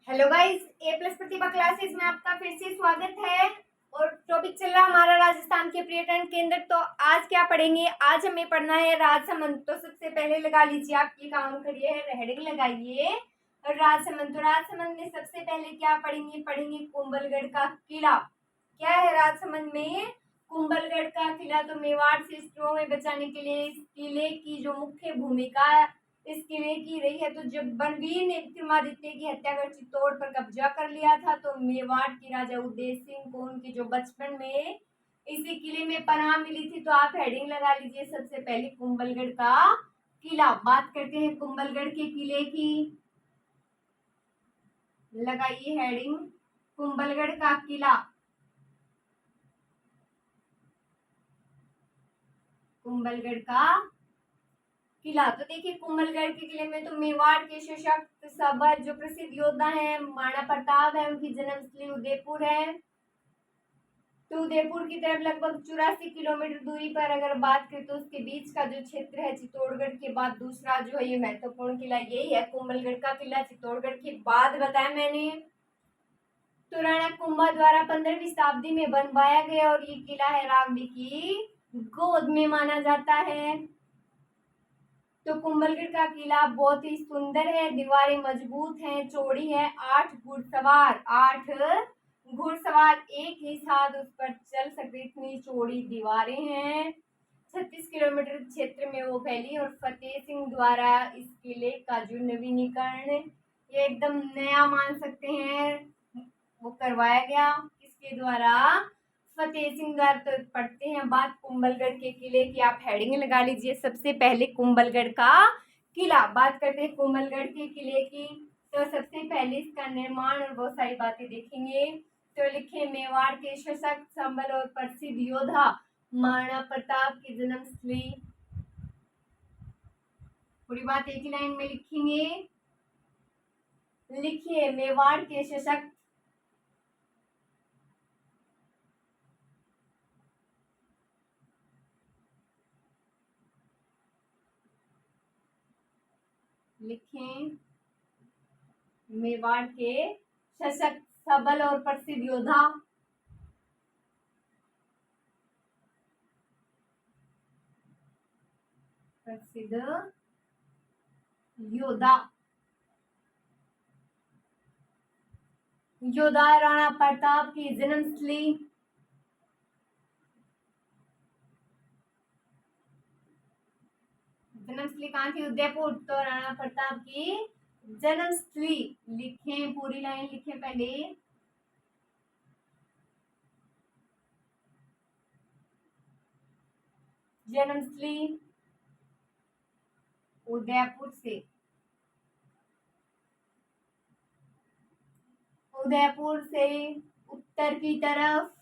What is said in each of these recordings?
Hello guys, ए plus प्रतिभा classes में आपका फिर से स्वागत है। और टॉपिक चल रहा हमारा राजस्थान के पर्यटन केंद्र। तो आज क्या पढ़ेंगे? आज हमें पढ़ना है राजसमंद। तो सबसे पहले लगा लीजिए, आपकी काम करिए है हेडिंग लगाइए राजसमंद। तो राजसमंद में सबसे पहले क्या पढ़ेंगे कुंभलगढ़ का किला। क्या है राजसमंद में? कुंभलगढ़ का किला। तो मेवाड़ से शत्रुओं में बचाने के लिए इस किले की जो मुख्य भूमिका इस किले की रही है। तो जब बनवीर ने विक्रमादित्य की हत्या कर चित्तौड़ पर कब्जा कर लिया था, तो मेवाड़ के राजा उदय सिंह को उनकी जो बचपन में इसी किले में पनाह मिली थी। तो आप हेडिंग लगा लीजिए सबसे पहले कुंभलगढ़ का किला। बात करते हैं कुंभलगढ़ के किले की। लगाइए हेडिंग कुंभलगढ़ का किला। कुंभलगढ़ का किला। तो देखिए कुंभलगढ़ के किले में तो मेवाड़ के सशक्त सबल जो प्रसिद्ध योद्धा है महाराणा प्रताप है, उनकी जन्मस्थली उदयपुर है। तो उदयपुर की तरफ लगभग 84 किलोमीटर दूरी पर अगर बात करें तो उसके बीच का जो क्षेत्र है चित्तौड़गढ़ के बाद दूसरा जो है ये महत्वपूर्ण किला यही है कुंभलगढ़ का किला। चित्तौड़गढ़ के बाद बताया मैंने। तो राणा कुंभा द्वारा 15वीं शताब्दी में बनवाया गया और ये किला है रागड़ी की गोद में माना जाता है। तो कुंभलगढ़ का किला बहुत ही सुंदर है, दीवारें मजबूत हैं, चौड़ी है। 8 घुड़सवार एक ही साथ उस पर चल सकते इतनी चौड़ी दीवारें हैं। 36 किलोमीटर क्षेत्र में वो फैली और फतेह सिंह द्वारा इस किले का जो नवीनीकरण ये एकदम नया मान सकते हैं वो करवाया गया। किसके द्वारा? फतेह सिंह द्वारा। तो पढ़ते हैं बात कुंभलगढ़ के किले की। आप हेडिंग लगा लीजिए सबसे पहले कुंभलगढ़ का किला। बात करते हैं कुंभलगढ़ के किले की। तो सबसे पहले इसका निर्माण और बहुत सारी बातें देखेंगे। तो लिखे मेवाड़ के सशक्त संबल और प्रसिद्ध योद्धा महाराणा प्रताप की जन्मस्थली। पूरी बात एक ही लाइन में लिखेंगे। लिखिए मेवाड़ के सशक्त लिखें मेवाड़ के सशक्त सबल और प्रसिद्ध योद्धा योद्धा राणा प्रताप की जन्मस्थली। जन्मस्थली कहाँ थी? उदयपुर। तो राणा प्रताप की जन्मस्थली लिखें, पूरी लाइन लिखें पहले। जन्मस्थली उदयपुर से। उदयपुर से उत्तर की तरफ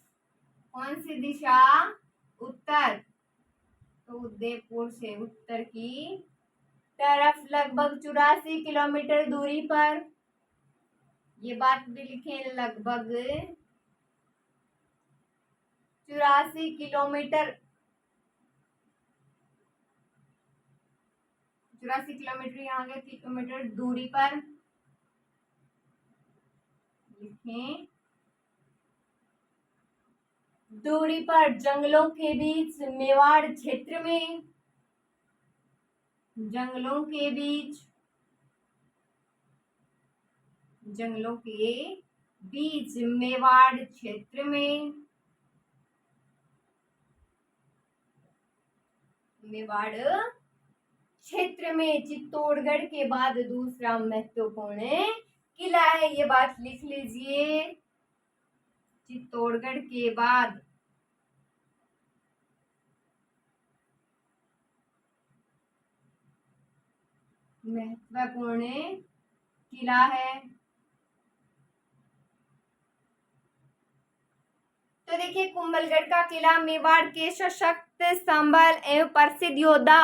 कौन सी दिशा? उत्तर। तो उदयपुर से उत्तर की तरफ लगभग 84 किलोमीटर दूरी पर। ये बात भी लिखें, लगभग 84 किलोमीटर 84 किलोमीटर यहाँ गए किलोमीटर दूरी पर लिखें। दूरी पर जंगलों के बीच मेवाड़ क्षेत्र में। जंगलों के बीच मेवाड़ क्षेत्र में। मेवाड़ क्षेत्र में चित्तौड़गढ़ के बाद दूसरा महत्वपूर्ण किला है। ये बात लिख लीजिए। चित्तौड़गढ़ के बाद महत्वपूर्ण किला है। तो देखिए कुंभलगढ़ का किला मेवाड़ के सशक्त संबल एवं प्रसिद्ध योद्धा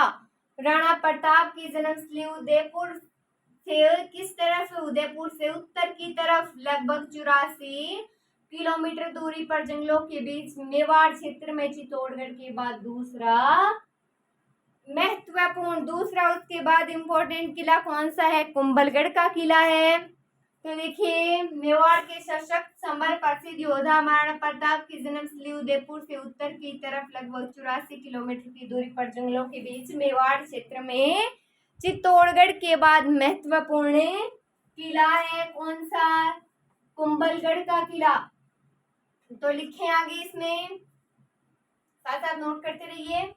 राणा प्रताप की जन्मस्थली उदयपुर से किस तरफ? उदयपुर से उत्तर की तरफ लगभग 84 किलोमीटर दूरी पर जंगलों के बीच मेवाड़ क्षेत्र में चित्तौड़गढ़ के बाद दूसरा महत्वपूर्ण। दूसरा उसके बाद इंपॉर्टेंट किला कौन सा है? कुंभलगढ़ का किला है। तो देखिए, मेवाड़ के सशक्त समर प्रसिद्ध योद्धा महाराणा प्रताप की जन्मस्थली उदयपुर से उत्तर की तरफ लगभग 84 किलोमीटर की दूरी पर जंगलों के बीच मेवाड़ क्षेत्र में चित्तौड़गढ़ के बाद महत्वपूर्ण किला है। कौन सा? कुंभलगढ़ का किला। तो लिखें आगे, इसमें साथ साथ नोट करते रहिए।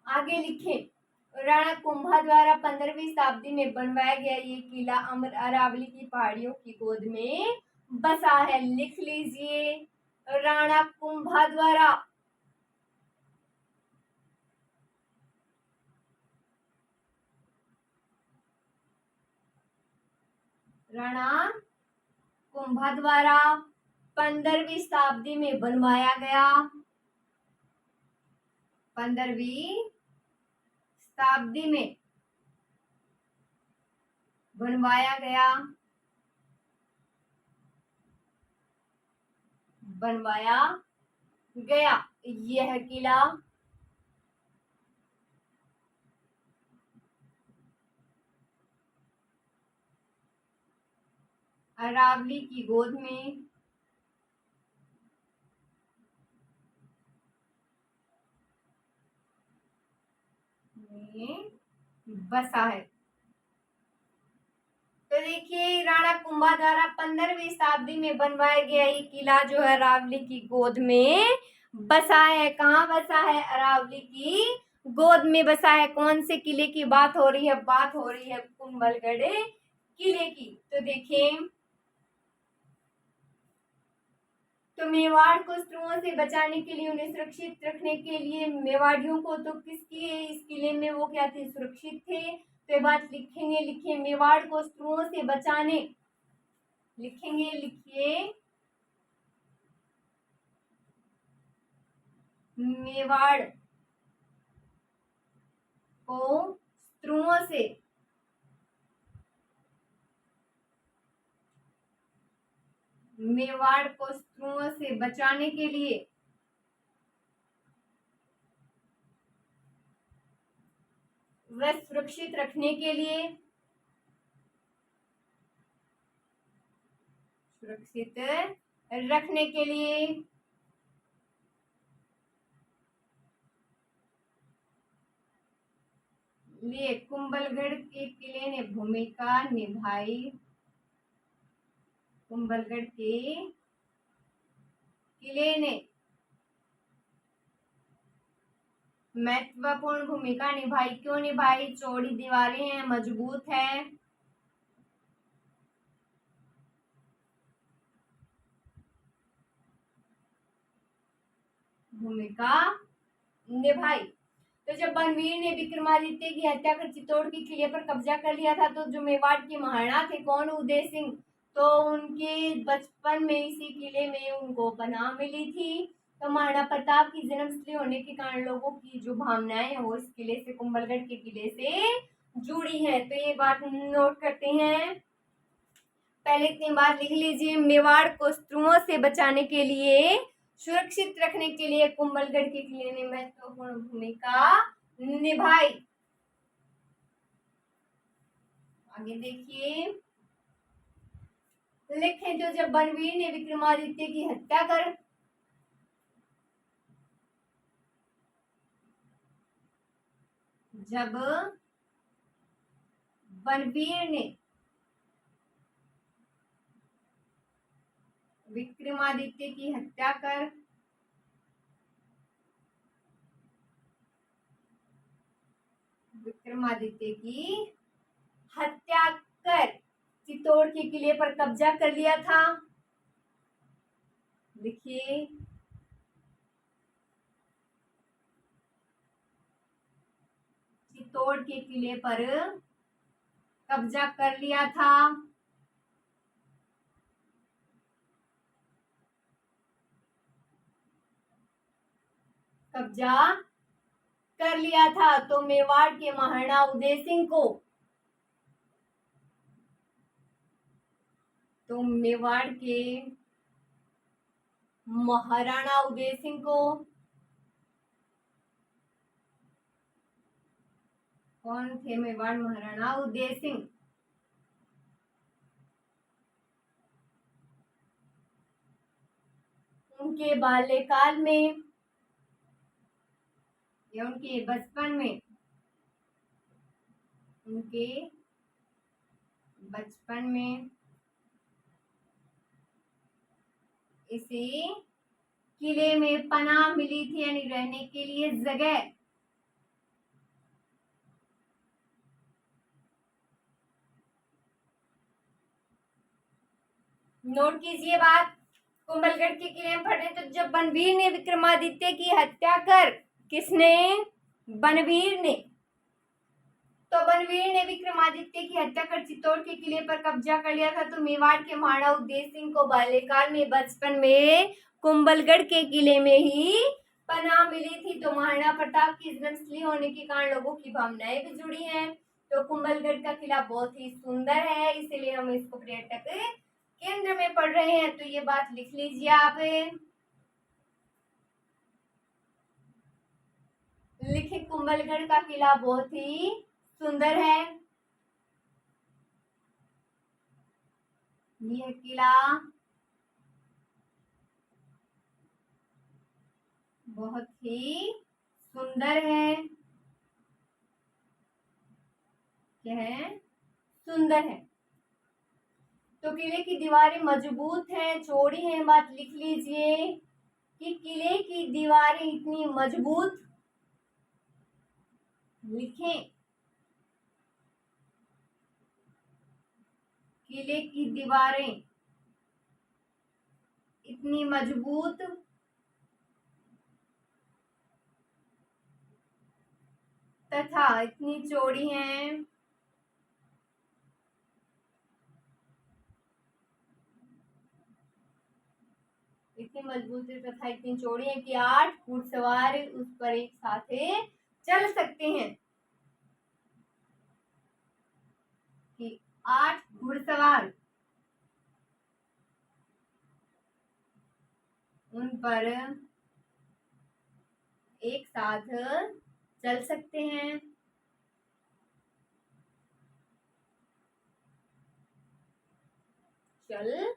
आगे लिखें, राणा कुंभा द्वारा 15वीं शताब्दी में बनवाया गया ये किला अमर अरावली की पहाड़ियों की गोद में बसा है। लिख लीजिए, राणा कुंभा द्वारा राणा कुंभा द्वारा 15वीं शताब्दी में बनवाया गया 15वीं शताब्दी में बनवाया गया यह किला अरावली की गोद में बसा है। तो देखिए, राणा कुंभा द्वारा 15वीं शताब्दी में बनवाया गया ये किला जो है अरावली की गोद में बसा है। कहाँ बसा है? अरावली की गोद में बसा है। कौन से किले की बात हो रही है? बात हो रही है कुंभलगढ़ किले की। तो देखिए, तो मेवाड़ को शत्रुओं से बचाने के लिए, उन्हें सुरक्षित रखने के लिए मेवाड़ियों को तो किसकी इस किले में वो क्या थे? सुरक्षित थे। तो ये बात लिखेंगे, लिखिए, मेवाड़ को शत्रुओं से बचाने, लिखेंगे, लिखिए, मेवाड़ को शत्रुओं से बचाने के लिए व सुरक्षित रखने के लिए कुंभलगढ़ के किले ने भूमिका निभाई। कुंभलगढ़ के किले ने महत्वपूर्ण भूमिका निभाई। क्यों निभाई? चौड़ी दीवारें हैं, मजबूत है। भूमिका निभाई। तो जब बनवीर ने विक्रमादित्य की हत्या कर चित्तौड़ के किले पर कब्जा कर लिया था, तो जो मेवाड़ के महाराणा थे, कौन? उदय सिंह, तो उनके बचपन में इसी किले में उनको पनाह मिली थी। तो महाराणा प्रताप की जन्मस्थली होने के कारण लोगों की जो भावनाएं हैं वो इस किले से, कुंभलगढ़ के किले से जुड़ी है। तो ये बात नोट करते हैं। पहले इतनी बात लिख लीजिए, मेवाड़ को शत्रुओं से बचाने के लिए, सुरक्षित रखने के लिए कुंभलगढ़ के किले ने महत्वपूर्ण भूमिका निभाई। आगे देखिए, लिखें, तो जब बनवीर ने विक्रमादित्य की हत्या कर जब बनवीर ने विक्रमादित्य की हत्या कर चित्तौड़ के किले पर कब्जा कर लिया था। लिखिए, चित्तौड़ के किले पर कब्जा कर लिया था। तो मेवाड़ के महाराणा उदय सिंह को महाराणा उदय सिंह को कौन थे मेवाड़ महाराणा उदय सिंह? उनके बाल्यकाल में या उनके बचपन में? उनके बचपन में इसे किले में पनाह मिली थी, यानी रहने के लिए जगह। नोट कीजिए बात, कुंभलगढ़ के किले में पढ़े तो जब बनवीर ने विक्रमादित्य की हत्या कर, किसने? बनवीर ने। तो बनवीर ने विक्रमादित्य की हत्या कर चित्तौड़ के किले पर कब्जा कर लिया था। तो मेवाड़ के महाराणा उदय सिंह को बाल्यकाल में, बचपन में कुंभलगढ़ के किले में ही पनाह मिली थी। तो महाराणा प्रताप की जन्मस्थली होने के कारण लोगों की भावनाएं भी जुड़ी हैं। तो कुंभलगढ़ का किला बहुत ही सुंदर है, इसीलिए हम इसको पर्यटक केंद्र में पढ़ रहे हैं। तो ये बात लिख लीजिए आप, लिखे कुंभलगढ़ का किला बहुत ही सुंदर है। यह किला बहुत ही सुंदर है। क्या है? सुंदर है। तो किले की दीवारें मजबूत हैं, चौड़ी हैं। बात लिख लीजिए कि किले की दीवारें इतनी मजबूत, लिखें, किले की दीवारें इतनी मजबूत तथा इतनी चौड़ी हैं इतनी मजबूत है तथा इतनी चौड़ी है कि 8 घुड़सवार उस पर एक साथ चल सकते हैं। कि 8 घुड़सवार उन पर एक साथ चल सकते हैं। चल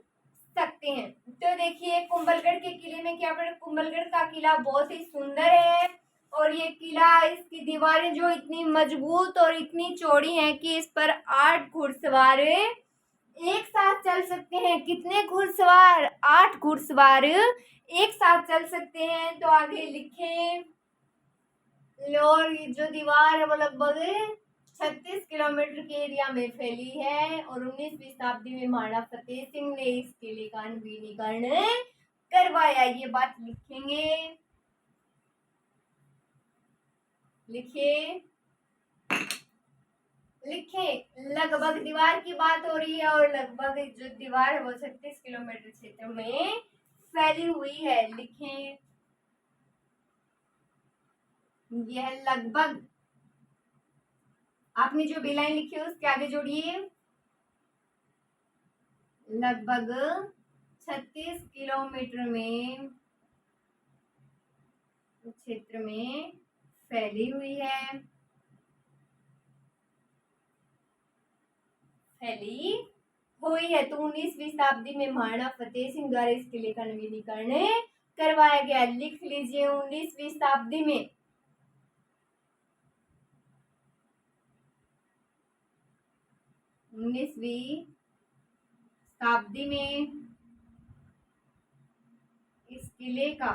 सकते हैं। तो देखिए कुंभलगढ़ के किले में क्या पड़ा? कुंभलगढ़ का किला बहुत ही सुंदर है और ये किला, इसकी दीवारें जो इतनी मजबूत और इतनी चौड़ी हैं कि इस पर 8 घुड़सवार एक साथ चल सकते हैं। कितने घुड़सवार? 8 घुड़सवार एक साथ चल सकते हैं। तो आगे लिखें। और ये जो दीवार है वो लगभग 36 किलोमीटर के एरिया में फैली है और 19वीं शताब्दी में महाराणा फतेह सिंह ने इस किले का नवीनीकरण करवाया। ये बात लिखेंगे, लिखिए, लिखे। लगभग दीवार की बात हो रही है और लगभग जो दीवार है वो 36 किलोमीटर क्षेत्र में फैली हुई है। लिखें, यह लगभग, आपने जो बी लाइन लिखी है उसके आगे जोड़िए, लगभग 36 किलोमीटर में क्षेत्र में फैली हुई है, फैली हुई है। तो 19वीं शताब्दी में महाराणा फतेह सिंह द्वारा इस किले का नवीनीकरण करवाया गया। लिख लीजिए 19वीं शताब्दी में, 19वीं शताब्दी में इस किले का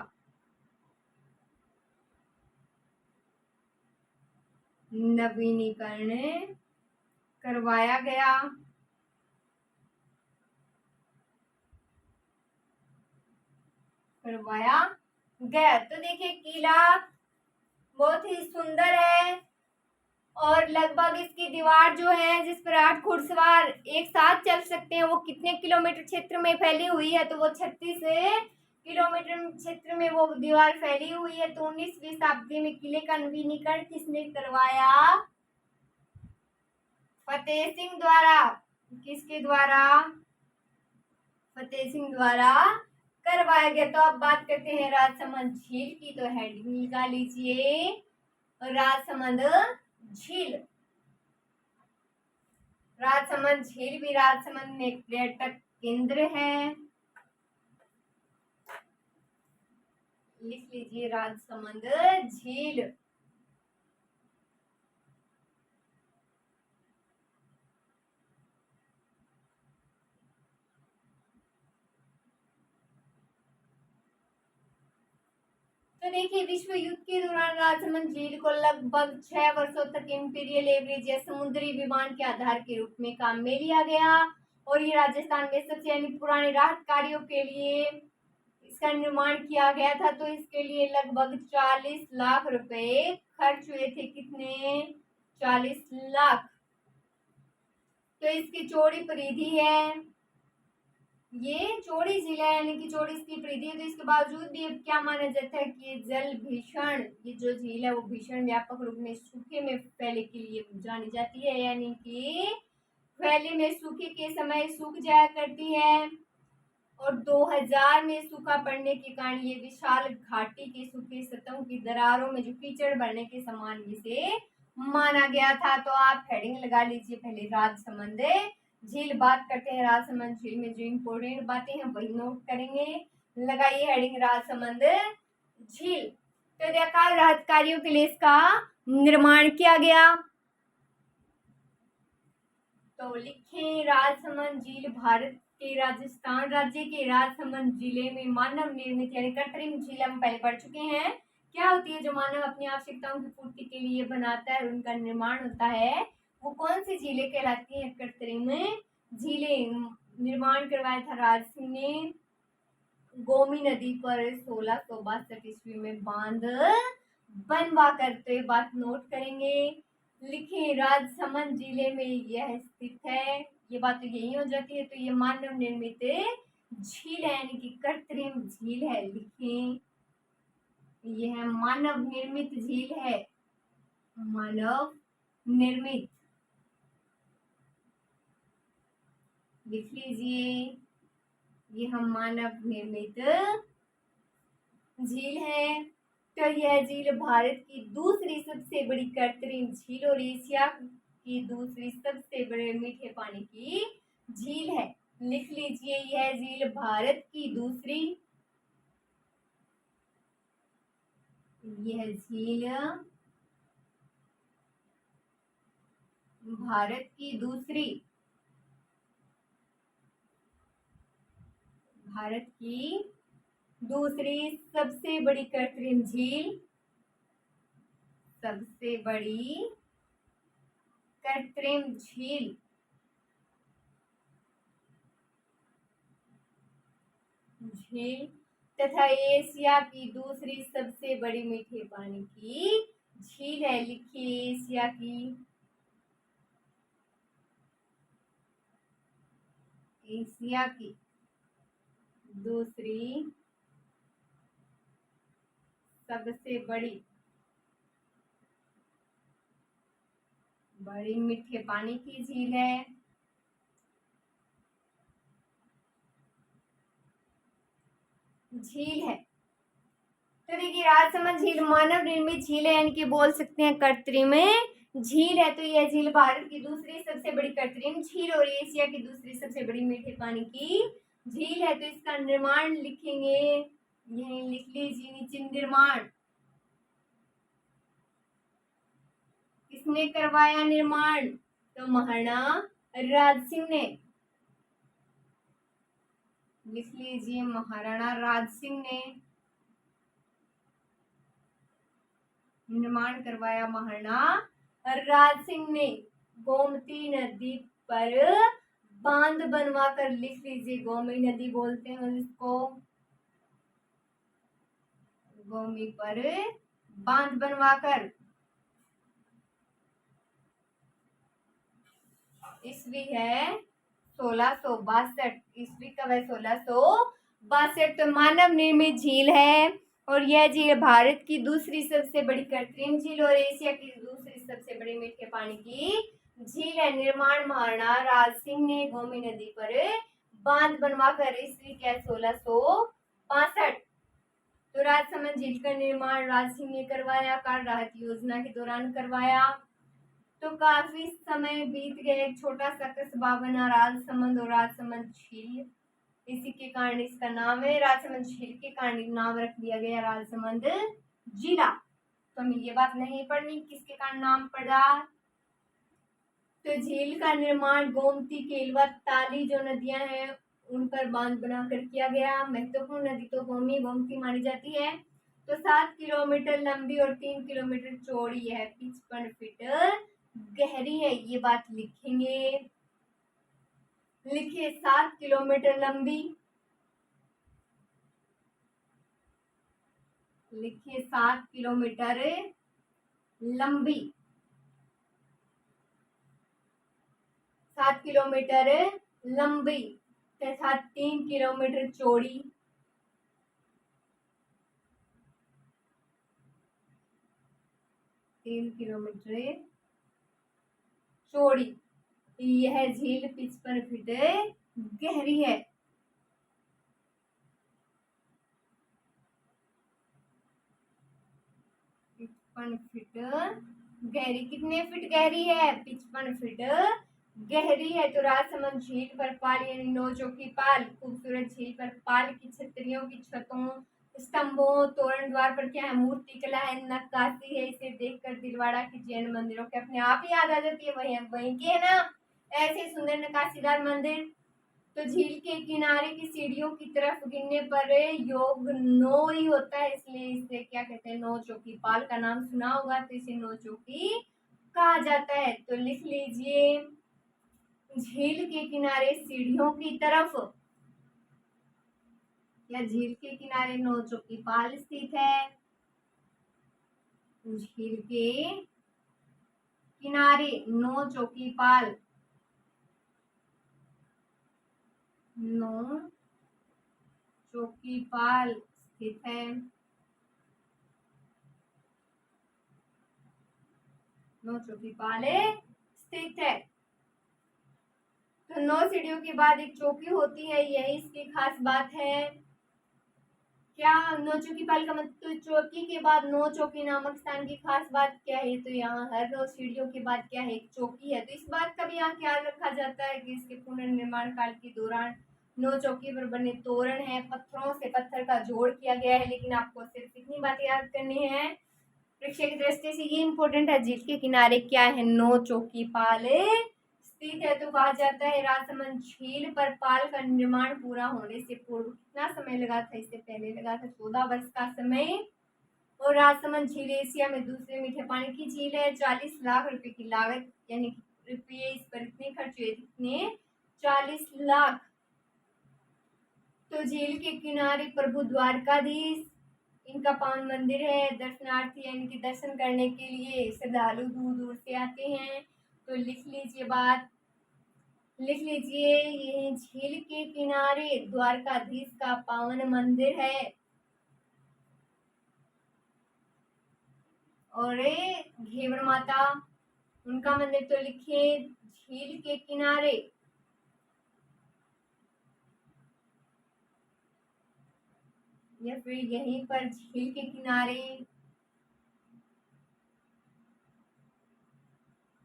नवीनीकरण करवाया गया। तो देखिए किला बहुत ही सुंदर है और लगभग इसकी दीवार जो है जिस पर 8 घुड़सवार एक साथ चल सकते हैं वो कितने किलोमीटर क्षेत्र में फैली हुई है? तो वो 36 किलोमीटर क्षेत्र में वो दीवार फैली हुई है। तो 19वीं शताब्दी में किले का नवीनीकरण किसने करवाया? फतेह सिंह द्वारा। किसके द्वारा? फतेह सिंह द्वारा करवाया गया। तो अब बात करते हैं राजसमंद झील की। तो हेडिंग निकाल लीजिए, राजसमंद झील। राजसमंद झील भी राजसमंद में एक पर्यटक केंद्र है। लिख लीजिए राजसमंद झील। तो देखिए, विश्व युद्ध के दौरान राजसमंद झील को लगभग 6 वर्षों तक इंपीरियल एवरेज या समुद्री विमान के आधार के रूप में काम में लिया गया और ये राजस्थान में सबसे यानी पुराने राहत कार्यों के लिए इसका निर्माण किया गया था। तो इसके लिए लगभग 40 लाख रुपए खर्च हुए थे। कितने? 40 लाख। तो इसकी चौड़ी परिधि है, ये चौड़ी झील है यानी कि चौड़ी इसकी परिधि है। तो इसके बावजूद भी अब क्या माना जाता है कि ये जल भीषण, ये जो झील है वो भीषण व्यापक रूप में सूखे में फैले के लिए जानी जाती है, यानी कि फैले में सूखे के समय सूख जाया करती है और 2000 में सूखा पड़ने के कारण ये विशाल घाटी के सूखे सतहों की दरारों में जो कीचड़ बढ़ने के समान जिसे माना गया था। तो आप हेडिंग लगा लीजिए पहले राजसमंद झील। बात करते हैं राजसमंद झील में जो इम्पोर्टेंट बातें हैं वही नोट करेंगे। लगाइए हेडिंग राजसमंद झील। तो दीर्घकाल राहत कार्यों के लिए इसका निर्माण किया गया। तो लिखें राजसमंद झील भारत के राजस्थान राज्य के राजसमंद जिले में मानव निर्मित यानी कृत्रिम झील हम पहले पढ़ चुके हैं। क्या होती है जो मानव अपनी आवश्यकताओं की पूर्ति के लिए बनाता है और उनका निर्माण होता है, वो कौन सी झीलें कहलाती हैं? कृत्रिम झीलें। निर्माण करवाया था राज सिंह ने गोमी नदी पर 1662 ईस्वी में बांध बनवा करते। बात नोट करेंगे। लिखे राजसमंद जिले में यह स्थित है। ये बात तो यही हो जाती है। तो ये मानव निर्मित झील है यानी कि कृत्रिम झील है। लिखें यह मानव निर्मित झील है। मानव निर्मित लिख लीजिए, यह मानव निर्मित झील है। तो यह झील भारत की दूसरी सबसे बड़ी कृत्रिम झील और एशिया की दूसरी सबसे बड़े मीठे पानी की झील है। लिख लीजिए यह झील भारत की दूसरी, यह झील भारत की दूसरी, भारत की दूसरी सबसे बड़ी कृत्रिम झील, सबसे बड़ी कृत्रिम झील झील तथा एशिया की दूसरी सबसे बड़ी मीठे पानी की झील है। लिखिए एशिया की, एशिया की दूसरी सबसे बड़ी मीठे पानी की झील है। झील है। तो देखिए राजसमंद झील मानव निर्मित झील है यानी कि बोल सकते हैं कृत्रिम झील है। तो यह झील भारत की दूसरी सबसे बड़ी कृत्रिम झील और एशिया की दूसरी सबसे बड़ी मीठे पानी की झील है। तो इसका निर्माण लिखेंगे, यह लिख लीजिए नीचे निर्माण। किसने करवाया निर्माण? तो महाराणा राज सिंह ने। लिख लीजिए महाराणा राज सिंह ने निर्माण करवाया। महाराणा राज सिंह ने गोमती नदी पर बांध बनवा कर, लिख लीजिए गोमी नदी बोलते हैं इसको, गोमी पर बांध बनवाकर ईस्वी है 1662 ईस्वी का वह 1662। तो मानव निर्मित झील है और यह झील भारत की दूसरी सबसे बड़ी कृत्रिम झील और एशिया की दूसरी सबसे बड़ी मीठे पानी की झील है। निर्माण महाराणा राज सिंह ने गोमी नदी पर बांध बनवाकर ईस्वी क्या 1662। तो राजसमंद झील का निर्माण राज सिंह ने करवाया, काल राहत योजना के दौरान करवाया। तो काफी समय बीत गया, एक छोटा सा कस्बा बना राजसमंद, और राजसमंद झील इसी के कारण इसका नाम है, राजसमंद झील के कारण नाम रख दिया गया राजसमंद जिला। तो हमें ये बात नहीं पढ़नी किसके कारण नाम पड़ा। तो झील का निर्माण गोमती, केलवा, ताली जो नदियां हैं उन पर बांध बनाकर किया गया। महत्वपूर्ण नदी तो गोमती मानी जाती है। तो 7 किलोमीटर लंबी और 3 किलोमीटर चौड़ी है, 55 फीट गहरी है। ये बात लिखेंगे, लिखिए 7 किलोमीटर लंबी, लिखिए 7 किलोमीटर लंबी, 7 किलोमीटर लंबी तथा 3 किलोमीटर चौड़ी, 3 किलोमीटर चौड़ी यह झील 55 फीट गहरी है। 55 फीट गहरी, कितने फीट गहरी है? 55 फीट गहरी है। तो राजसमंद झील पर पाल यानी नौ चौकी पाल, खूबसूरत झील पर पाल की छतरियों की छतों, स्तंभों, तोरण द्वार पर क्या है? मूर्ति कला है, नक्काशी है। इसे देखकर दिलवाड़ा की जैन मंदिरों के अपने आप ही याद आ जाती है, वहीं की है ना ऐसे सुंदर नक्काशीदार मंदिर। तो झील के किनारे की सीढ़ियों की तरफ गिरने पर योग 9 ही होता है, इसलिए इसे क्या कहते हैं? नौ चौकी पाल का नाम सुना होगा, तो इसे नौ चौकी कहा जाता है। तो लिख लीजिए, झील के किनारे सीढ़ियों की तरफ या झील के किनारे नौ चौकी पाल स्थित है। झील के किनारे नौ चौकी पाल, नौ चौकी पाल स्थित है। नौ चौकी पाल स्थित है। तो 9 सीढ़ियों के बाद एक चौकी होती है, यही इसकी खास बात है। क्या 9 चौकी पाल का मतलब? तो चौकी के बाद 9 चौकी नामक स्थान की खास बात क्या है? तो यहाँ हर 9 सीढ़ियों के बाद क्या है? एक चौकी है। तो इस बात का भी यहाँ ख्याल रखा जाता है कि इसके पुनर्निर्माण काल के दौरान 9 चौकी पर बने तोरण है, पत्थरों से पत्थर का जोड़ किया गया है। लेकिन आपको सिर्फ इतनी बातें याद करनी है, परीक्षा की दृष्टि से ये इंपॉर्टेंट है, झील के किनारे क्या है? 9 चौकी पाल स्थित है। तो कहा जाता है राजसमंद झील पर पाल का निर्माण पूरा होने से पूर्व कितना समय लगा था? इससे पहले लगा था 14 वर्ष का समय। और राजसमंद झील एशिया में दूसरे मीठे पानी की झील है। 40 लाख रुपए की लागत, यानी रुपये इस पर इतने खर्च हुए, कितने? 40 लाख। तो झील के किनारे प्रभु द्वारकाधीश इनका पावन मंदिर है। दर्शनार्थी यानी कि दर्शन करने के लिए श्रद्धालु दूर दूर से आते हैं। तो लिख लीजिए बात, लिख लीजिए, यही झील के किनारे द्वारकाधीश का पावन मंदिर है। और घेवर माता उनका मंदिर, तो लिखिए झील के किनारे या फिर यहीं पर झील के किनारे,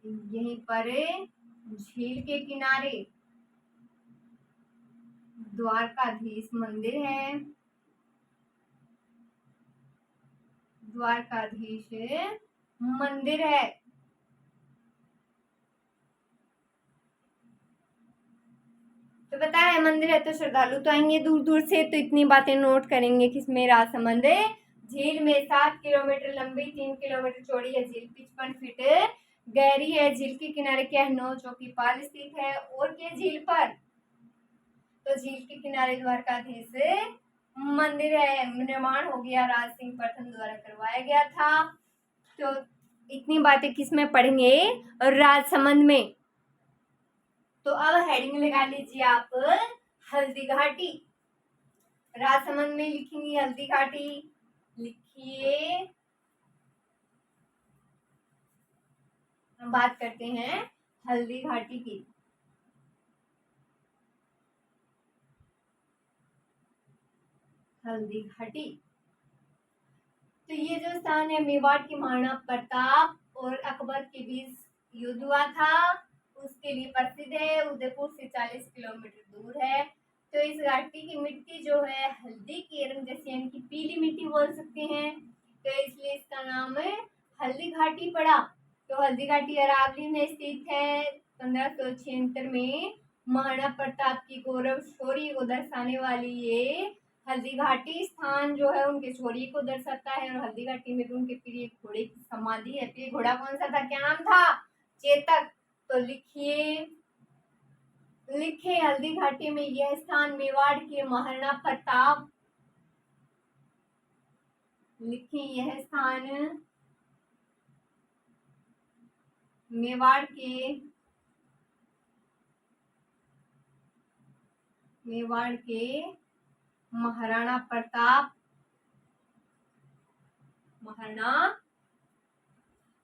यहीं पर झील के किनारे द्वारकाधीश मंदिर है। द्वारकाधीश मंदिर है। तो पता है मंदिर है तो श्रद्धालु तो आएंगे दूर दूर से। तो इतनी बातें नोट करेंगे किसमें? राजसमंद झील में। 7 किलोमीटर लंबी, 3 किलोमीटर चौड़ी है झील, 55 फीट गहरी है। झील के किनारे क्या है? 9 चौकी पाल स्थित है। और क्या झील पर? तो झील के किनारे द्वारकाधीश मंदिर है। निर्माण हो गया राज सिंह प्रथम द्वारा करवाया गया था। तो इतनी बातें किसमें पढ़ेंगे? राजसमंद में। तो अब हेडिंग लगा लीजिए आप, हल्दी घाटी। राजसमंद में लिखेंगे हल्दी घाटी, लिखिए। हम बात करते हैं हल्दी घाटी की। हल्दी घाटी, तो ये जो स्थान है मेवाड़ के महाराणा प्रताप और अकबर के बीच युद्ध हुआ था उसके लिए प्रसिद्ध है। उदयपुर से 40 किलोमीटर दूर है। तो इस घाटी की मिट्टी जो है हल्दी के रंग जैसी यानी कि पीली मिट्टी बोल सकते हैं। तो इसलिए इसका नाम हल्दी घाटी पड़ा। तो हल्दी घाटी अरावली में स्थित है। 1576 में महाराणा प्रताप की गौरव शौर्य को दर्शाने वाली ये हल्दी घाटी स्थान जो है उनके शौर्य को दर्शाता है। और हल्दी घाटी में भी उनके प्रिय घोड़े की समाधि है। प्रिय घोड़ा कौन सा था, क्या नाम था? चेतक। तो लिखे हल्दी घाटी में यह स्थान मेवाड़ के महाराणा प्रताप, लिखे यह स्थान मेवाड़ के महाराणा प्रताप,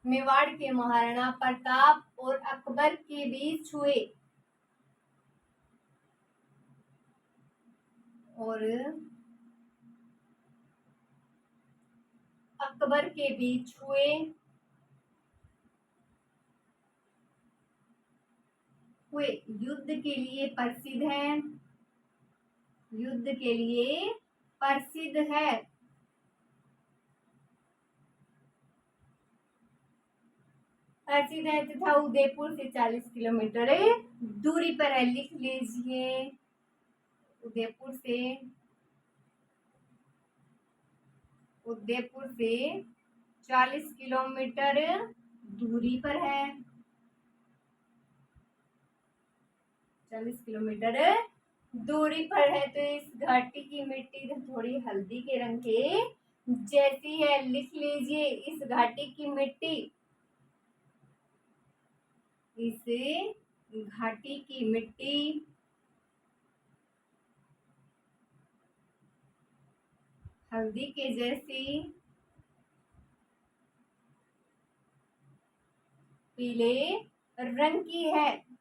मेवाड़ के महाराणा प्रताप और अकबर के बीच हुए युद्ध के लिए प्रसिद्ध है। तथा उदयपुर से 40 किलोमीटर दूरी पर है। लिख लीजिए, उदयपुर से 40 किलोमीटर दूरी पर है। 40 किलोमीटर दूरी पर है। तो इस घाटी की मिट्टी थोड़ी हल्दी के रंग के जैसी है। लिख लीजिए, इस घाटी की मिट्टी हल्दी के जैसी पीले रंग की है।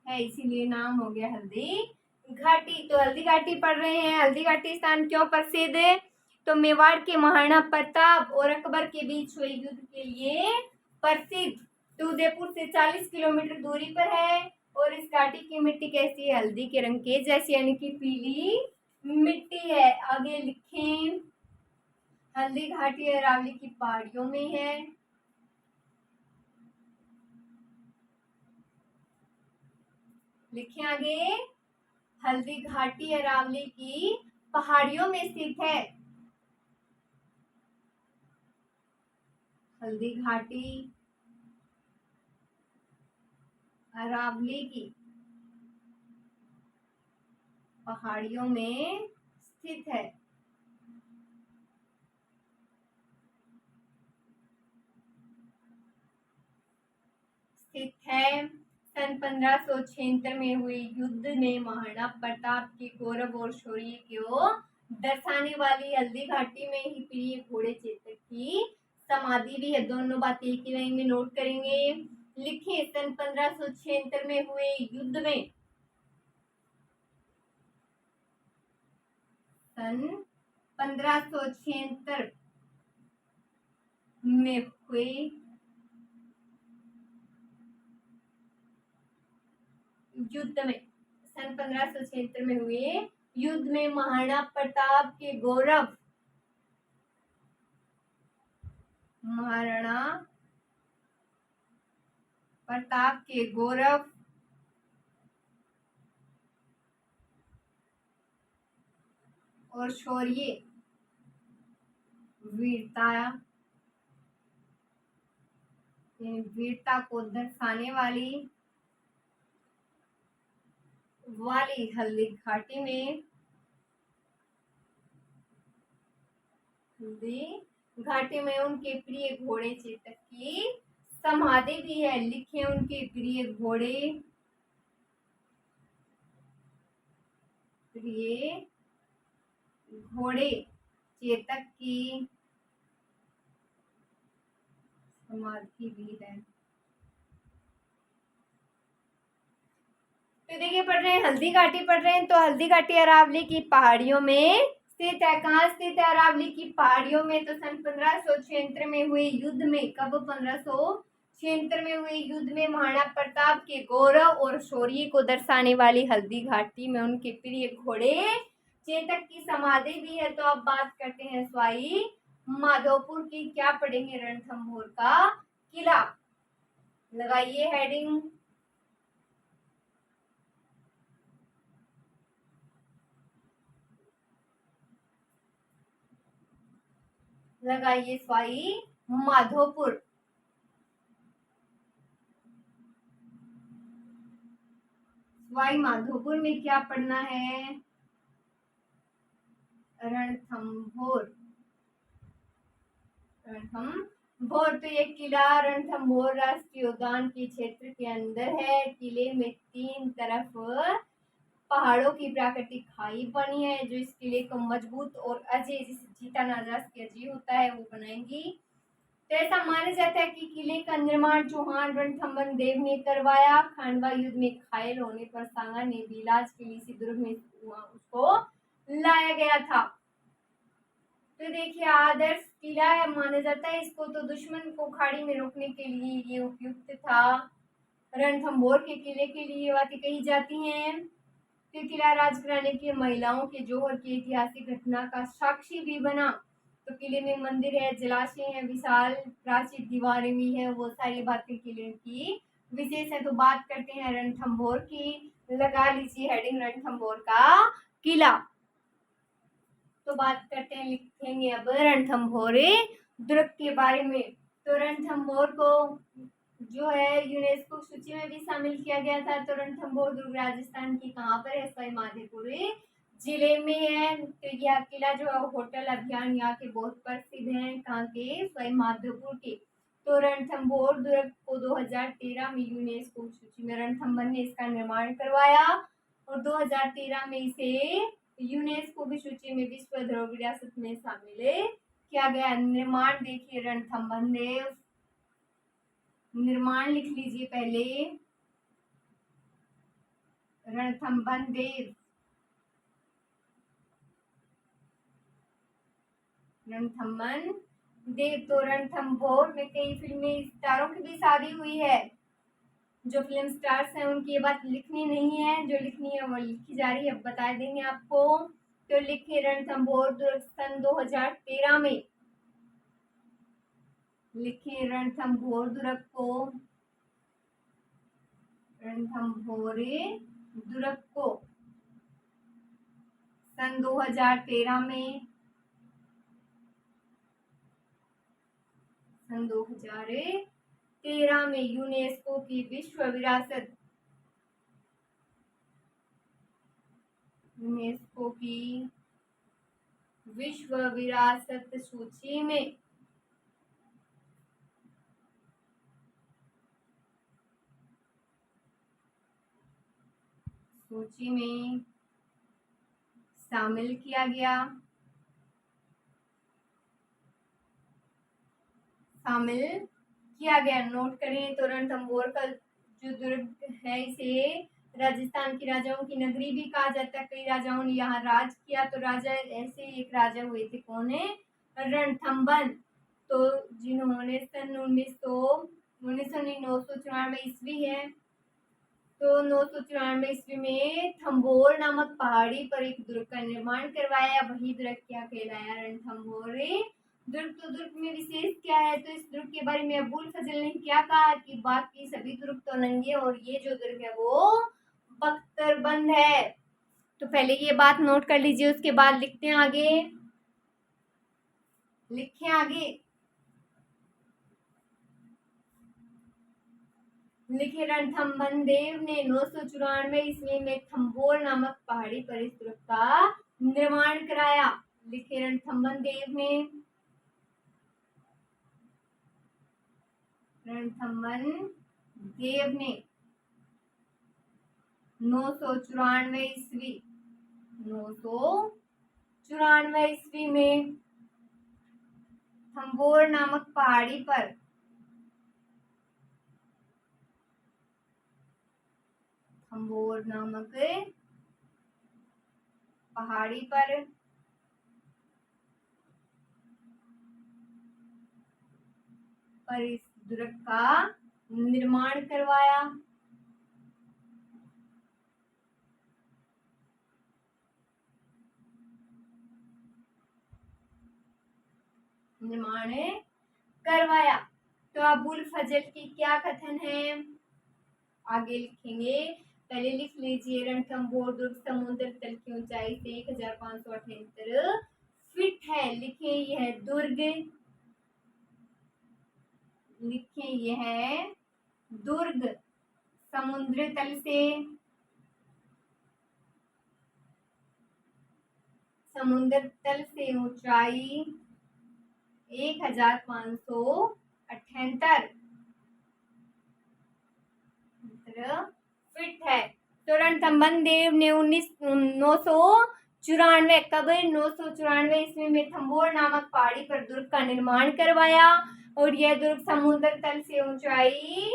इसीलिए नाम हो गया हल्दी घाटी। तो हल्दी घाटी पढ़ रहे हैं। हल्दी घाटी स्थान क्यों प्रसिद्ध है? तो मेवाड़ के महाराणा प्रताप और अकबर के बीच हुए युद्ध के लिए प्रसिद्ध। तो उदयपुर से 40 किलोमीटर दूरी पर है। और इस घाटी की मिट्टी कैसी है? हल्दी के रंग के जैसी यानी कि पीली मिट्टी है। आगे लिखें, हल्दी घाटी अरावली की पहाड़ियों में है। लिखें आगे, हल्दी घाटी अरावली की पहाड़ियों में स्थित है। हल्दी घाटी अरावली की पहाड़ियों में स्थित है। सन 1576 में हुए युद्ध में महाराणा प्रताप के गौरव और शौर्य को दर्शाने वाली हल्दी घाटी में ही प्रिय घोड़े चेतक की समाधि भी है। दोनों बातें एक ही लाइन में नोट करेंगे। लिखिए, सन 1576 में हुए युद्ध में, सन 1576 में हुए युद्ध में, सन 1576 में हुए युद्ध में महाराणा प्रताप के गौरव, महाराणा प्रताप के गौरव और शौर्य, वीरता को दर्शाने वाली हल्दी घाटी में, उनके प्रिय घोड़े चेतक की समाधि भी है। लिखे, उनके प्रिय घोड़े चेतक की समाधि भी है। तो देखिए, पढ़ रहे हैं हल्दी घाटी पढ़ रहे हैं। तो हल्दी घाटी अरावली की पहाड़ियों में स्थित है। कहाँ स्थित है अरावली की पहाड़ियों में? तो सन 1576 में हुए युद्ध में, कब? 1576 में हुए युद्ध में महाराणा प्रताप के गौरव और शौर्य को दर्शाने वाली हल्दी घाटी में उनके प्रिय घोड़े चेतक की समाधि भी है। तो अब बात करते हैं सवाई माधोपुर की। क्या पढ़ेंगे? रणथंभौर का किला। लगाइए हेडिंग। लगाइए सवाई माधोपुर। सवाई माधोपुर में क्या पढ़ना है? रणथंभौर। रणथंभौर तो ये किला रणथंभौर राष्ट्रीय उद्यान के क्षेत्र के अंदर है। किले में 3 तरफ पहाड़ों की प्राकृतिक खाई बनी है जो इस किले को मजबूत और अजय, जिसे जीता ना जा सके अजय होता है, वो बनाएंगी। तो ऐसा माना जाता है कि किले का निर्माण चौहान रणथंभन देव ने करवाया। खांडवा युद्ध में घायल होने पर सांगा ने भी इलाज के लिए इसी दुर्ग में उसको लाया गया था। तो देखिए आदर्श किला है माना जाता है इसको, तो दुश्मन को खाड़ी में रोकने के लिए ये उपयुक्त था। रणथंभौर के किले के लिए ये बातें कही जाती हैं। तो किला राजघराने की महिलाओं के जौहर की ऐतिहासिक घटना का साक्षी भी बना। तो किले में मंदिर है, जलाशय है, विशाल प्राचीन दीवारें भी है, वो सारी बातें किले की विशेष है। तो बात करते हैं रणथंभौर की। लगा लीजिए हेडिंग रणथंभौर का किला। तो बात करते हैं, लिखेंगे अब रणथंभौर दुर्ग के बारे में। तो रणथंभौर को जो है यूनेस्को सूची में भी शामिल किया गया था। तो रणथंभौर दुर्ग राजस्थान की कहाँ पर है? सवाई माधोपुर जिले में है। तो यह किला जो है होटल अभियान यहाँ के बहुत प्रसिद्ध है। कहाँ के? सवाई माधोपुर के। तो रणथंभौर दुर्ग को 2013 में यूनेस्को सूची में रणथंभन ने इसका निर्माण करवाया और 2013 में इसे यूनेस्को की सूची में विश्व धरोहर विरासत में शामिल किया गया। निर्माण देखिए रणथंभन देव, निर्माण लिख लीजिए पहले। रणथंभन देव, रणथंभन देव। तो रणथंभौर में कई फिल्मी स्टारों की भी शादी हुई है। जो फिल्म स्टार्स हैं उनकी ये बात लिखनी नहीं है, जो लिखनी है वो लिखी जा रही है, अब बता देंगे आपको। तो लिखे रणथंभौर दुर्ग सन 2013 में। लिखे रणथंभौर दुर्ग को, रणथंभौर दुर्ग को सन 2013 में, सन 2013 में यूनेस्को की विश्व विरासत, यूनेस्को की विश्व विरासत सूची में शामिल किया गया। नोट करें। तो रणथंभौर का जो दुर्ग है इसे राजस्थान की राजाओं की नगरी भी कहा जाता है। कई राजाओं ने यहाँ राज किया। तो राजा ऐसे एक राजा हुए थे, कौन है? रणथंभन। तो जिन्होंने सन 994 ईस्वी है। तो 994 ईस्वी में थंभौर नामक पहाड़ी पर एक दुर्ग का निर्माण करवाया। वही दुर्ग क्या कहलाया? रणथंभौर दुर्ग। तो दुर्ग में विशेष क्या है? तो इस दुर्ग के बारे में अबुल फजल ने क्या कहा कि बाकी सभी दुर्ग तो नंगे और ये जो दुर्ग है वो बख्तरबंद है। तो पहले ये बात नोट कर लीजिए, उसके बाद लिखते हैं आगे। लिखें आगे। लिखे रणथंभन देव ने 994 ईस्वी में थंभौर नामक पहाड़ी पर इस दुर्ग का निर्माण कराया। लिखे रणथंभन देव ने, रणथंभन देव ने 994 ईस्वी, 994 ईस्वी में थंभौर नामक पहाड़ी पर, थंभौर नामक पहाड़ी पर पर इस दुर्ग का निर्माण करवाया। निर्माण करवाया। तो अबुल फजल की क्या कथन है, आगे लिखेंगे। पहले लिख लीजिए, रणथंभौर दुर्ग समुद्र तल की ऊंचाई से 1578 फीट है। लिखे यह दुर्ग, लिखे यह दुर्ग समुद्र तल से, समुद्र तल से ऊंचाई 1578 फिट है। तो रणथंभन देव ने 994 कब 994 ईस्वी में थंबोर नामक पहाड़ी पर दुर्ग का निर्माण करवाया और यह दुर्ग समुद्र तल से ऊंचाई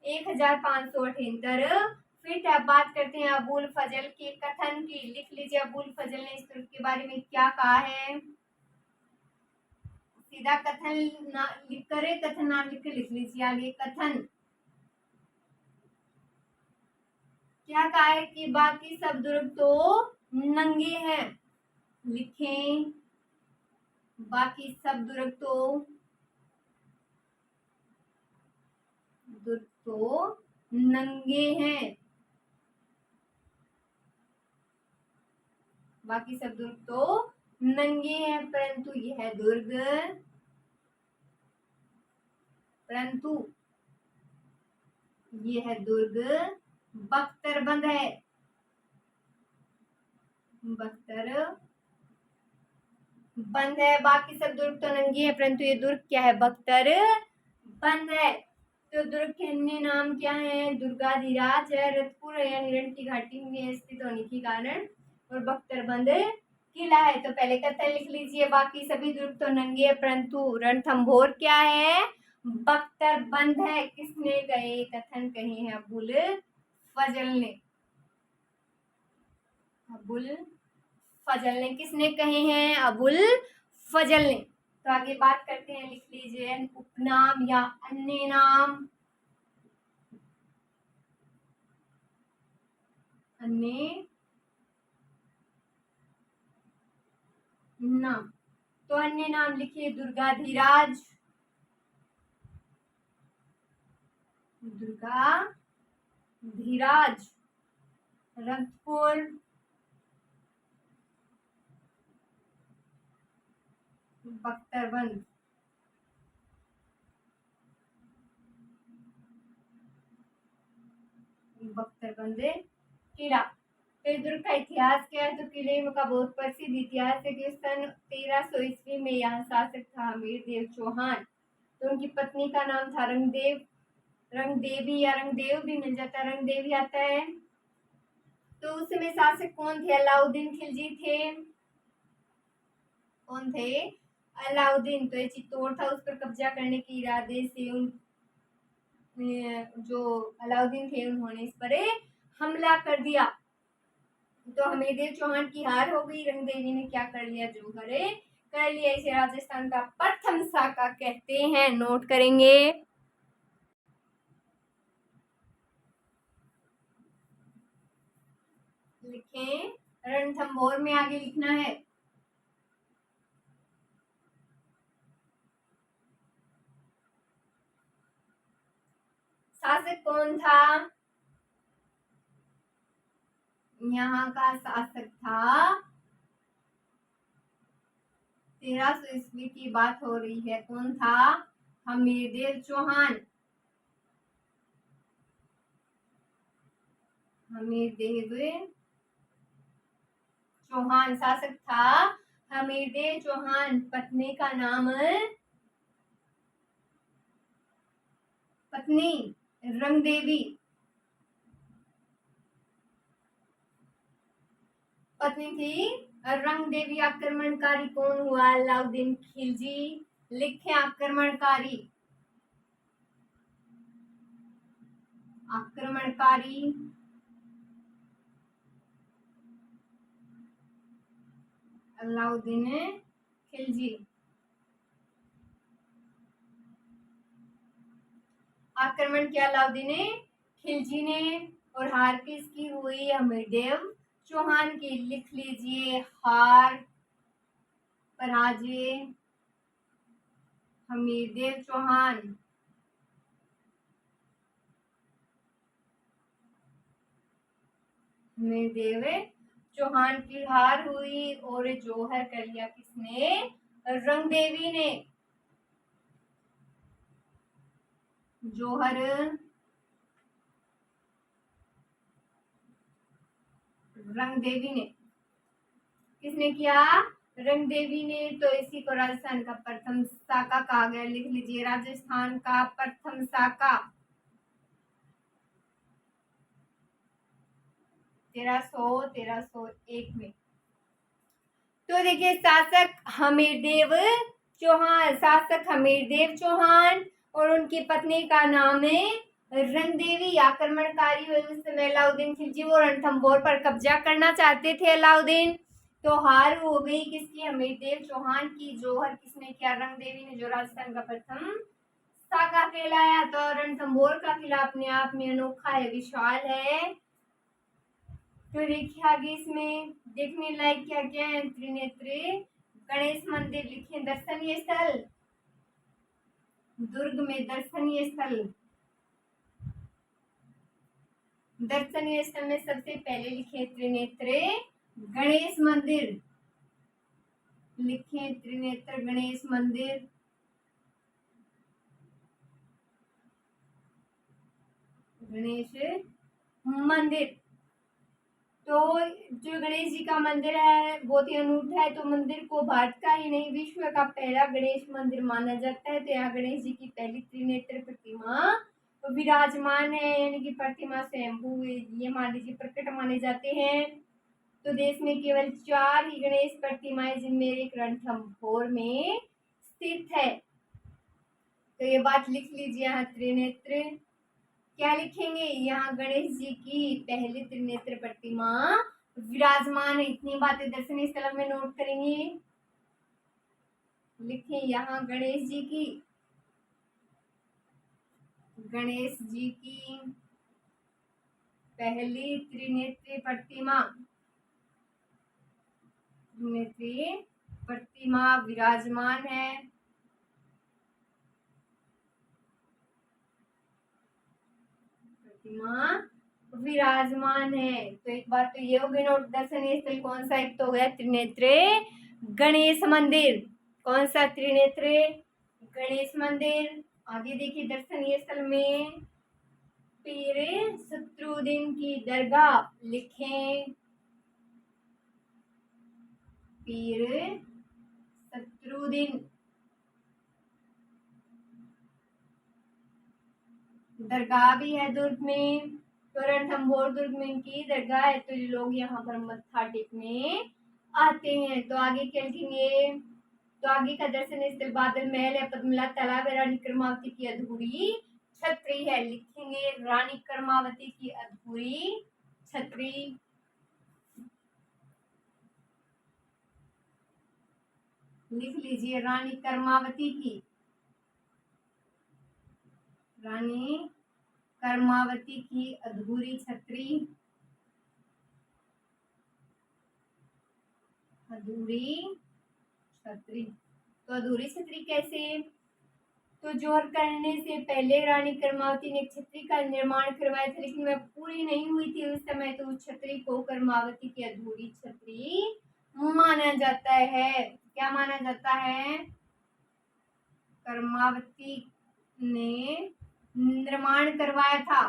1578 फीट। अब बात करते हैं अबुल फजल के कथन की। लिख लीजिए अबुल फजल ने इस दुर्ग के बारे में क्या कहा है। सीधा कथन ना लिख करे, कथन नाम लिख के लिख लीजिए आगे। कथन क्या कहा है कि बाकी सब दुर्ग तो नंगे हैं। लिखें, बाकी सब दुर्ग तो नंगे हैं। बाकी सब दुर्ग तो नंगे हैं, परंतु यह दुर्ग बख्तरबंद है। बंद है। बाकी सब दुर्ग तो नंगे है, परंतु ये दुर्ग क्या है, बख्तर बंद है। तो दुर्ग के अन्य नाम क्या है, दुर्गाधिराज है, रतपुर या निरण की घाटी में स्थित होने के कारण, और बख्तरबंद किला है। तो पहले कथन लिख लीजिए, बाकी सभी दुर्ग तो नंगे है परंतु रणथंभौर क्या है, बख्तरबंद है। किसने कहे, कथन कहे हैं अबुल फजल ने। अबुल फजल ने किसने कहे हैं, अबुल फजल ने। तो आगे बात करते हैं, लिख लीजिए उपनाम या अन्य नाम। अन्य नाम, तो अन्य नाम लिखिए दुर्गाधिराज, दुर्गाधिराज, रतपुर, बख्तरबंद। बख्तरबंद किला। तो इस दुर्ग का इतिहास क्या है, तो किले का बहुत प्रसिद्ध इतिहास है कि सन 1300 ईस्वी में यहाँ शासक था हमीर देव चौहान। तो उनकी पत्नी का नाम था रंगदेवी या रंगदेव भी मिल जाता है, रंगदेवी आता है। तो उस समय शासक कौन थे, अलाउद्दीन खिलजी थे। कौन थे, अलाउद्दीन। तो ये चित्तौड़ था, उस पर कब्जा करने के इरादे से जो अलाउद्दीन थे उन्होंने इस पर हमला कर दिया। तो हमीरदेव चौहान की हार हो गई, रंगदेवी ने क्या कर लिया, जो करे कर लिया। इसे राजस्थान का प्रथम साका कहते हैं, नोट करेंगे। लिखें, रणथंभौर में आगे लिखना है। शासक कौन था, यहाँ का शासक था, 1300 ईस्वी की बात हो रही है, कौन था, हमीरदेव चौहान। हमीरदेव चौहान शासक था, हमीरदेव चौहान। पत्नी का नाम, पत्नी रंगदेवी, पत्नी थी रंगदेवी। आक्रमणकारी कौन हुआ, अलाउद्दीन खिलजी। लिखे आक्रमणकारी, आक्रमणकारी अलाउद्दीन खिलजी। आक्रमण किया अलाउद्दीन खिलजी ने, और हार किसकी हुई? हमीरदेव चौहान की। लिख लीजिए, हार पराजय हमीरदेव चौहान। हमीरदेव चौहान की हार हुई, और जौहर कर लिया किसने? रंगदेवी ने। जौहर रंगदेवी ने। किसने किया? रंगदेवी ने। तो इसी को राजस्थान का प्रथम साका कहा गया। लिख लीजिए, राजस्थान का प्रथम साका 1301 में। तो देखिए, शासक हमीरदेव चौहान और उनकी पत्नी का नाम है रंगदेवी। आक्रमणकारी हुए उस समय अलाउद्दीन खिलजी, वो रणथंभौर पर कब्जा करना चाहते थे अलाउद्दीन। तो हार हो गई किसकी? हमीरदेव चौहान की। जौहर किसने किया? रंगदेवी ने, जो राजस्थान का प्रथम साका कहलाया। तो रणथंभौर का किला अपने आप में अनोखा है, विशाल है। तो देखिए आगे इसमें देखने लायक क्या क्या है? त्रिनेत्र गणेश मंदिर। लिखे, दर्शनीय स्थल। दुर्ग में दर्शनीय स्थल। दर्शनीय स्थल में सबसे पहले लिखे त्रिनेत्र गणेश मंदिर। लिखे, त्रिनेत्र गणेश मंदिर। गणेश मंदिर। तो जो गणेश जी का मंदिर है बहुत ही अनूठा है। तो मंदिर को भारत का ही नहीं, विश्व का पहला गणेश मंदिर माना जाता है। तो यहाँ गणेश जी की पहली त्रिनेत्र प्रतिमा तो विराजमान है, यानी कि प्रतिमा स्वयंभू ये मान लीजिए प्रकट माने जाते हैं। तो देश में केवल 4 ही गणेश प्रतिमाएं, जिनमें एक रणथंभौर में स्थित है। तो ये बात लिख लीजिए, यहाँ त्रिनेत्र क्या लिखेंगे? यहाँ गणेश जी की पहली त्रिनेत्र प्रतिमा विराजमान है। इतनी बातें दर्शनीय स्थल में नोट करेंगे। लिखें, यहाँ गणेश जी की पहली त्रिनेत्री प्रतिमा विराजमान है। विराजमान है। तो एक बात तो ये होगी नोट, दर्शनीय स्थल कौन सा? एक तो हो गया त्रिनेत्र गणेश मंदिर। कौन सा? त्रिनेत्र गणेश मंदिर। आगे देखिए, दर्शनीय स्थल में पीर शत्रुद्दीन की दरगाह। लिखें, पीर शत्रुद्दीन दरगाह भी है दुर्ग में। तो रणथंभौर दुर्ग में इनकी दरगाह है। तो लोग यहाँ पर मत्था टेकने आते हैं। तो आगे क्या लिखेंगे? तो आगे का दर्शनीय स्थल बादल महल है, पद्मला तालाब है, रानी कर्मावती की अधूरी छतरी है। लिखेंगे, रानी कर्मावती की अधूरी छतरी। लिख लीजिए, रानी कर्मावती की अधूरी छतरी। तो अधूरी छतरी कैसे? तो जोर करने से पहले रानी कर्मावती ने एक छतरी का निर्माण करवाया था, लेकिन वह पूरी नहीं हुई थी उस समय। तो उस छतरी को कर्मावती की अधूरी छतरी माना जाता है। क्या माना जाता है? कर्मावती ने निर्माण करवाया था।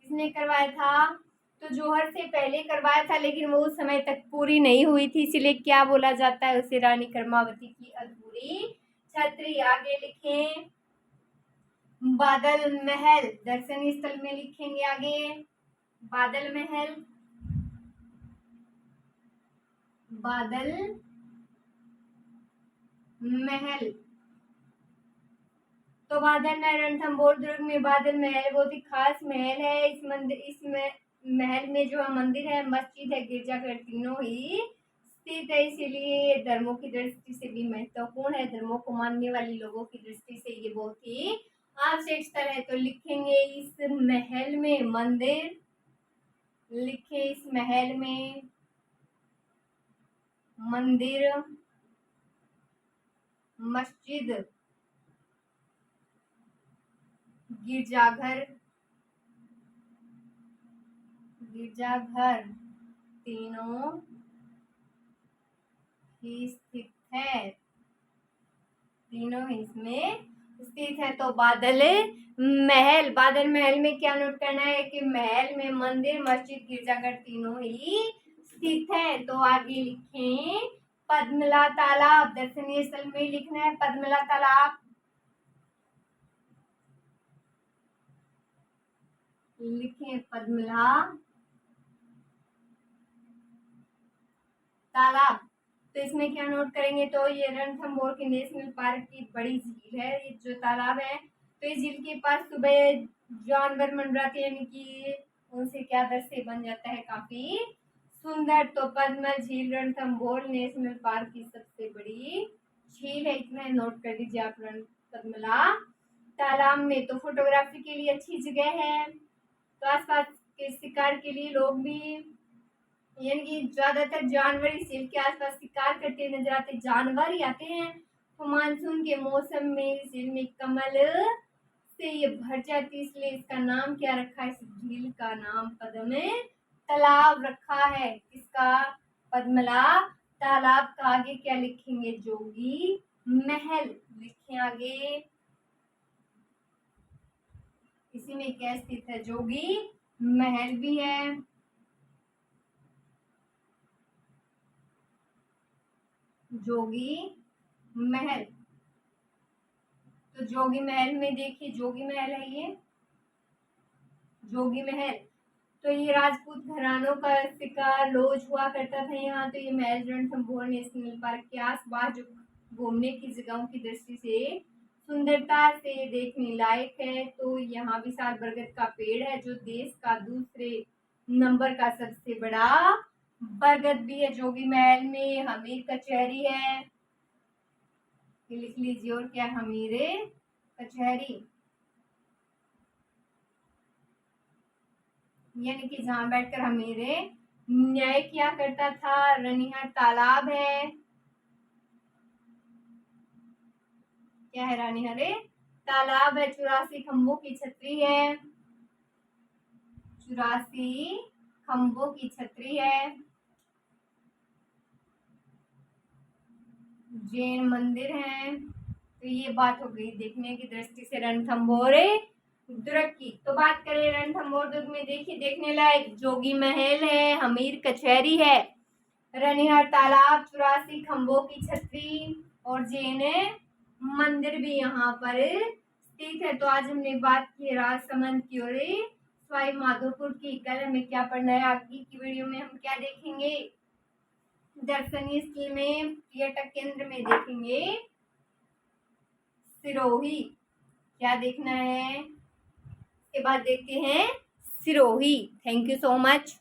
किसने करवाया था? तो जौहर से पहले करवाया था, लेकिन वो उस समय तक पूरी नहीं हुई थी, इसलिए क्या बोला जाता है उसे? रानी कर्मावती की अधूरी छतरी। आगे लिखें, बादल महल दर्शनीय स्थल में। लिखेंगे आगे, बादल महल। तो बादल महल रणथंभौर दुर्ग में बादल महल बहुत ही खास महल है। इस महल में जो मंदिर है, मस्जिद है, गिरजाघर, तीनों ही स्थित है, इसीलिए धर्मों की दृष्टि से भी महत्वपूर्ण है। धर्मों को मानने वाले लोगों की दृष्टि से ये बहुत ही आवश्यक स्थल है। तो लिखेंगे इस महल में मंदिर, लिखे इस महल में मंदिर, मस्जिद, गिरजाघर, गिरजाघर तीनों ही स्थित है, तीनों ही इसमें स्थित है। तो बादल महल, बादल महल में क्या नोट करना है कि महल में मंदिर, मस्जिद, गिरजाघर तीनों ही स्थित है। तो आगे लिखें पद्मला तालाब, दर्शनीय स्थल में लिखना है पद्मला तालाब, लिखें पद्मला तालाब। तो इसमें क्या नोट करेंगे, तो ये रणथंभौर के नेशनल पार्क की बड़ी झील है ये जो तालाब है। तो इस झील के पास सुबह जानवर मंडराते हैं, यानी कि उनसे क्या दृश्य बन जाता है काफी सुंदर। तो पद्मल झील रणथंभौर नेशनल पार्क की सबसे बड़ी झील है, इतना नोट कर लीजिए आप पद्मला तालाब में। तो फोटोग्राफी के लिए अच्छी जगह है। तो आसपास के शिकार के लिए लोग भी, यानी कि ज्यादातर जानवर इस झील के आसपास शिकार करते नजर आते, जानवर ही आते हैं। तो मानसून के मौसम में इस झील में कमल से ये भर जाती है, इसलिए इसका नाम क्या रखा है, इस झील का नाम पद्म तालाब रखा है। किसका, पद्मला तालाब का। आगे क्या लिखेंगे, जोगी महल लिखें आगे, इसी में क्या स्थित है, जोगी महल भी है। जोगी महल, तो जोगी महल में देखिए, जोगी महल है ये जोगी महल। तो ये राजपूत घरानों का शिकार लॉज हुआ करता था यहाँ। तो ये महल रणथंभौर नेशनल पार्क के आसपास जो घूमने की जगहों की दृष्टि से सुंदरता से देखने लायक है। तो यहाँ विशाल बरगद का पेड़ है जो देश का दूसरे नंबर का सबसे बड़ा बरगद भी है। जोगी महल में हमीर कचहरी है, लिख लीजिए। और क्या, हमीरे कचहरी, यानी कि जहां बैठकर हमीरे न्याय किया करता था। रनिहार तालाब है, क्या है, रानीहरे तालाब है। 84 खंभों की छतरी है, 84 खंभों की छतरी है। जैन मंदिर है। तो ये बात हो गई देखने की दृष्टि से रणथंभौर दुर्ग की। तो बात करें रणथंभौर दुर्ग में, देखिए देखने लायक जोगी महल है, हमीर कचहरी है, रनिहार तालाब, 84 खंभों की छतरी और जैन मंदिर भी यहाँ पर स्थित है। तो आज हमने बात की राजसमंद की और सवाई माधोपुर की। कल हमें क्या पढ़ना है, आगे की वीडियो में हम क्या देखेंगे, दर्शनीय स्थल में पर्यटक केंद्र में देखेंगे सिरोही, क्या देखना है, इसके बाद देखते हैं Sirohi. Thank you so much.